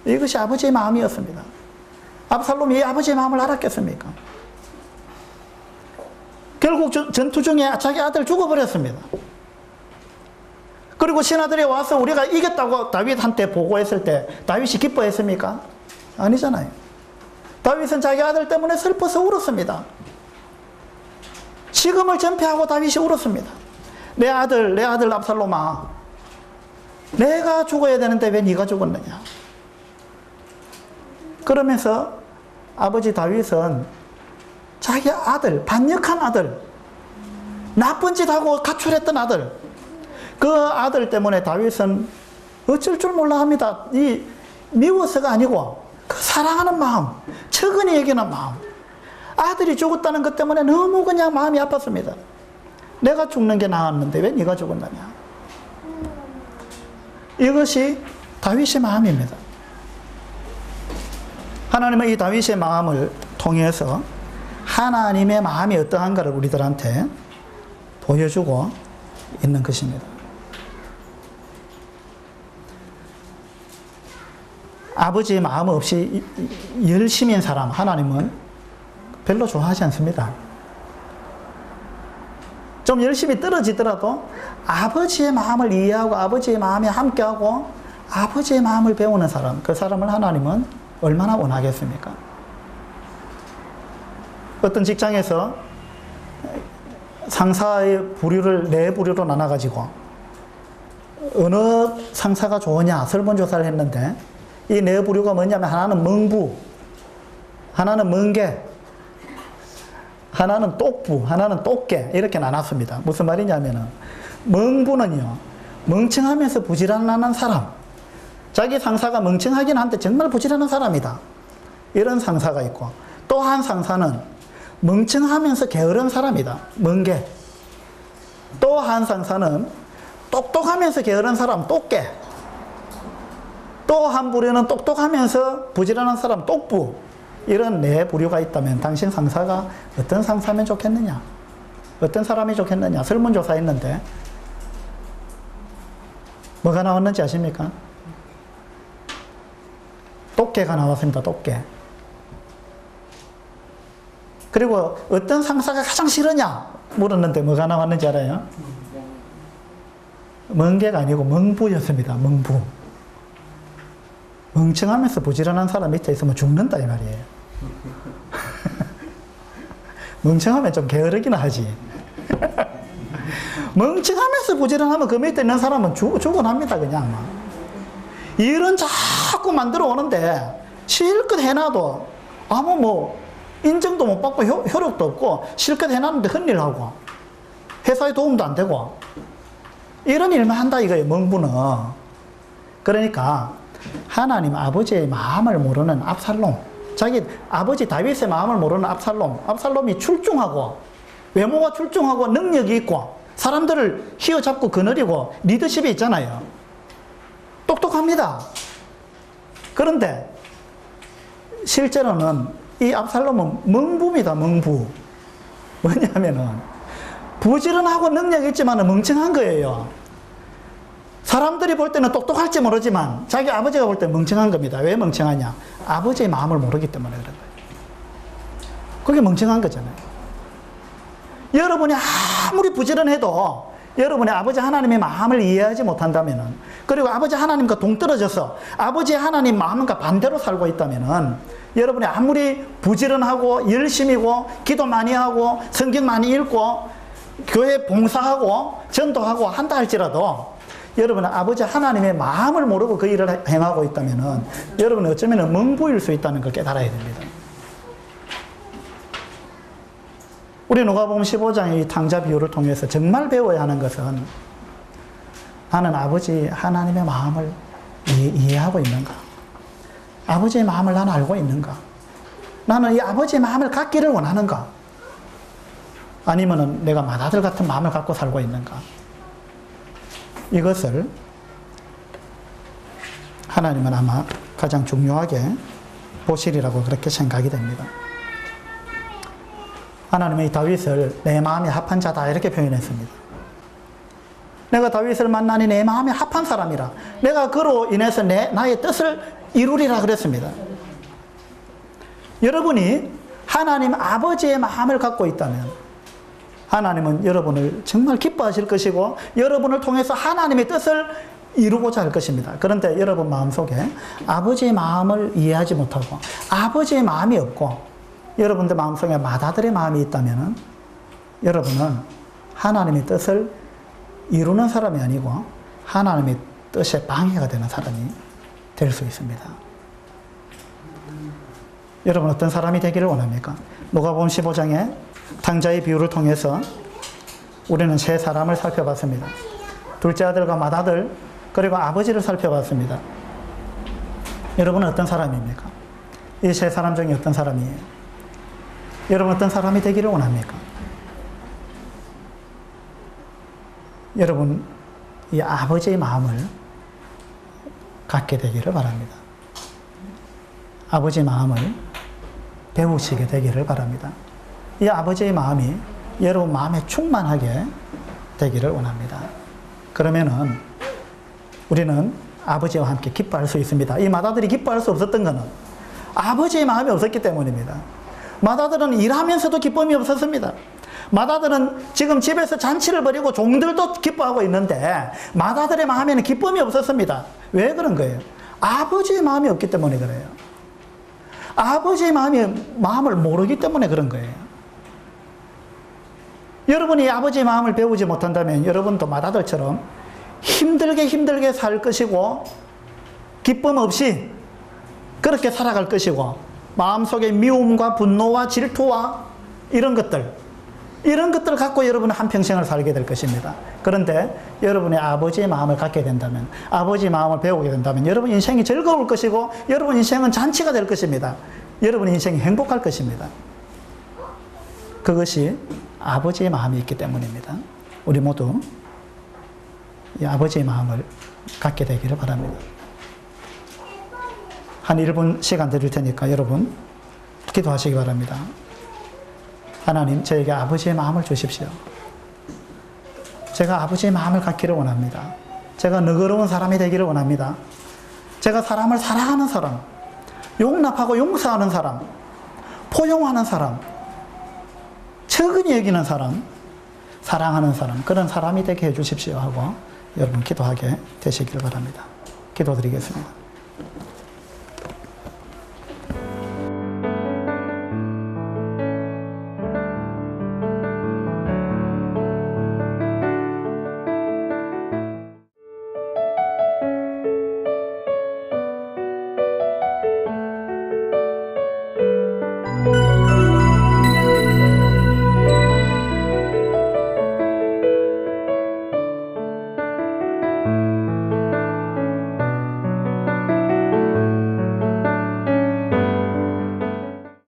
이것이 아버지의 마음이었습니다. 압살롬이 이 아버지의 마음을 알았겠습니까? 결국 전투 중에 자기 아들 죽어버렸습니다. 그리고 신하들이 와서 우리가 이겼다고 다윗한테 보고했을 때 다윗이 기뻐했습니까? 아니잖아요. 다윗은 자기 아들 때문에 슬퍼서 울었습니다. 식음을 전폐하고 다윗이 울었습니다. 내 아들 압살롬아, 내가 죽어야 되는데 왜 네가 죽었느냐. 그러면서 아버지 다윗은 자기 아들, 반역한 아들, 나쁜 짓 하고 가출했던 아들, 그 아들 때문에 다윗은 어쩔 줄 몰라 합니다. 이 미워서가 아니고 그 사랑하는 마음, 측은히 여기는 마음, 아들이 죽었다는 것 때문에 너무 그냥 마음이 아팠습니다. 내가 죽는 게 나았는데 왜 네가 죽었느냐. 이것이 다윗의 마음입니다. 하나님은 이 다윗의 마음을 통해서 하나님의 마음이 어떠한가를 우리들한테 보여주고 있는 것입니다. 아버지의 마음 없이 열심인 사람 하나님은 별로 좋아하지 않습니다. 좀 열심히 떨어지더라도 아버지의 마음을 이해하고 아버지의 마음에 함께하고 아버지의 마음을 배우는 사람, 그 사람을 하나님은 얼마나 원하겠습니까? 어떤 직장에서 상사의 부류를 네 부류로 나눠가지고 어느 상사가 좋으냐 설문조사를 했는데 이 네 부류가 뭐냐면 하나는 멍부, 하나는 멍게, 하나는 똑부, 하나는 똑개 이렇게 나눴습니다. 무슨 말이냐면은 멍부는요 멍청하면서 부지런한 사람, 자기 상사가 멍청하긴 한데 정말 부지런한 사람이다 이런 상사가 있고, 또 한 상사는 멍청하면서 게으른 사람이다 멍게, 또 한 상사는 똑똑하면서 게으른 사람 똑개, 또 한 부류는 똑똑하면서 부지런한 사람 똑부, 이런 네 부류가 있다면 당신 상사가 어떤 상사면 좋겠느냐, 어떤 사람이 좋겠느냐. 설문조사 했는데 뭐가 나왔는지 아십니까? 똑개가 나왔습니다. 똑개. 그리고 어떤 상사가 가장 싫으냐 물었는데 뭐가 나왔는지 알아요? 멍게가 아니고 멍부였습니다. 멍부. 멍청하면서 부지런한 사람 밑에 있으면 죽는다 이 말이에요. 멍청하면 좀 게으르긴 하지. 멍청하면서 부지런하면 그 밑에 있는 사람은 죽어납니다 그냥. 일은 자꾸 만들어 오는데 실컷 해놔도 아무 뭐 인정도 못 받고 효력도 없고 실컷 해놨는데 헛일하고 회사에 도움도 안 되고 이런 일만 한다 이거예요 멍부는. 그러니까 하나님 아버지의 마음을 모르는 압살롬, 자기 아버지 다윗의 마음을 모르는 압살롬이 출중하고 외모가 출중하고 능력이 있고 사람들을 휘어잡고 거느리고 리더십이 있잖아요. 똑똑합니다. 그런데 실제로는 이 압살롬은 멍부입니다. 멍부. 뭐냐면은 부지런하고 능력이 있지만 멍청한 거예요. 사람들이 볼 때는 똑똑할지 모르지만 자기 아버지가 볼 때는 멍청한 겁니다. 왜 멍청하냐? 아버지의 마음을 모르기 때문에 그런 거예요. 그게 멍청한 거잖아요. 여러분이 아무리 부지런해도 여러분의 아버지 하나님의 마음을 이해하지 못한다면은, 그리고 아버지 하나님과 동떨어져서 아버지 하나님 마음과 반대로 살고 있다면은 여러분이 아무리 부지런하고 열심히고 기도 많이 하고 성경 많이 읽고 교회 봉사하고 전도하고 한다 할지라도 여러분은 아버지 하나님의 마음을 모르고 그 일을 행하고 있다면은 여러분은 어쩌면 멍부일 수 있다는 걸 깨달아야 됩니다. 우리 누가복음 15장의 이 탕자 비유를 통해서 정말 배워야 하는 것은 나는 아버지 하나님의 마음을 이해하고 있는가? 아버지의 마음을 나는 알고 있는가? 나는 이 아버지의 마음을 갖기를 원하는가? 아니면은 내가 맏아들 같은 마음을 갖고 살고 있는가? 이것을 하나님은 아마 가장 중요하게 보시리라고 그렇게 생각이 됩니다. 하나님은 이 다윗을 내 마음에 합한 자다 이렇게 표현했습니다. 내가 다윗을 만나니 내 마음에 합한 사람이라. 내가 그로 인해서 나의 뜻을 이루리라 그랬습니다. 여러분이 하나님 아버지의 마음을 갖고 있다면 하나님은 여러분을 정말 기뻐하실 것이고 여러분을 통해서 하나님의 뜻을 이루고자 할 것입니다. 그런데 여러분 마음속에 아버지의 마음을 이해하지 못하고 아버지의 마음이 없고 여러분들 마음속에 맏아들의 마음이 있다면 여러분은 하나님의 뜻을 이루는 사람이 아니고 하나님의 뜻에 방해가 되는 사람이 될 수 있습니다. 여러분 어떤 사람이 되기를 원합니까? 누가복음 15장에 탕자의 비유를 통해서 우리는 세 사람을 살펴봤습니다. 둘째 아들과 맏아들 그리고 아버지를 살펴봤습니다. 여러분은 어떤 사람입니까? 이 세 사람 중에 어떤 사람이에요? 여러분 어떤 사람이 되기를 원합니까? 여러분 이 아버지의 마음을 갖게 되기를 바랍니다. 아버지 마음을 배우시게 되기를 바랍니다. 이 아버지의 마음이 여러분 마음에 충만하게 되기를 원합니다. 그러면은 우리는 아버지와 함께 기뻐할 수 있습니다. 이 맏아들이 기뻐할 수 없었던 것은 아버지의 마음이 없었기 때문입니다. 맏아들은 일하면서도 기쁨이 없었습니다. 맏아들은 지금 집에서 잔치를 벌이고 종들도 기뻐하고 있는데 맏아들의 마음에는 기쁨이 없었습니다. 왜 그런 거예요? 아버지의 마음이 없기 때문에 그래요. 아버지의 마음을 모르기 때문에 그런 거예요. 여러분이 아버지의 마음을 배우지 못한다면 여러분도 맏아들처럼 힘들게 살 것이고 기쁨 없이 그렇게 살아갈 것이고 마음속에 미움과 분노와 질투와 이런 것들 갖고 여러분은 한평생을 살게 될 것입니다. 그런데 여러분의 아버지의 마음을 갖게 된다면, 아버지의 마음을 배우게 된다면 여러분 인생이 즐거울 것이고 여러분 인생은 잔치가 될 것입니다. 여러분 인생이 행복할 것입니다. 그것이 아버지의 마음이 있기 때문입니다. 우리 모두 이 아버지의 마음을 갖게 되기를 바랍니다. 한 1분 시간 드릴 테니까 여러분 기도하시기 바랍니다. 하나님, 저에게 아버지의 마음을 주십시오. 제가 아버지의 마음을 갖기를 원합니다. 제가 너그러운 사람이 되기를 원합니다. 제가 사람을 사랑하는 사람, 용납하고 용서하는 사람, 포용하는 사람, 측은히 여기는 사람, 사랑하는 사람, 그런 사람이 되게 해주십시오 하고 여러분 기도하게 되시기를 바랍니다. 기도드리겠습니다.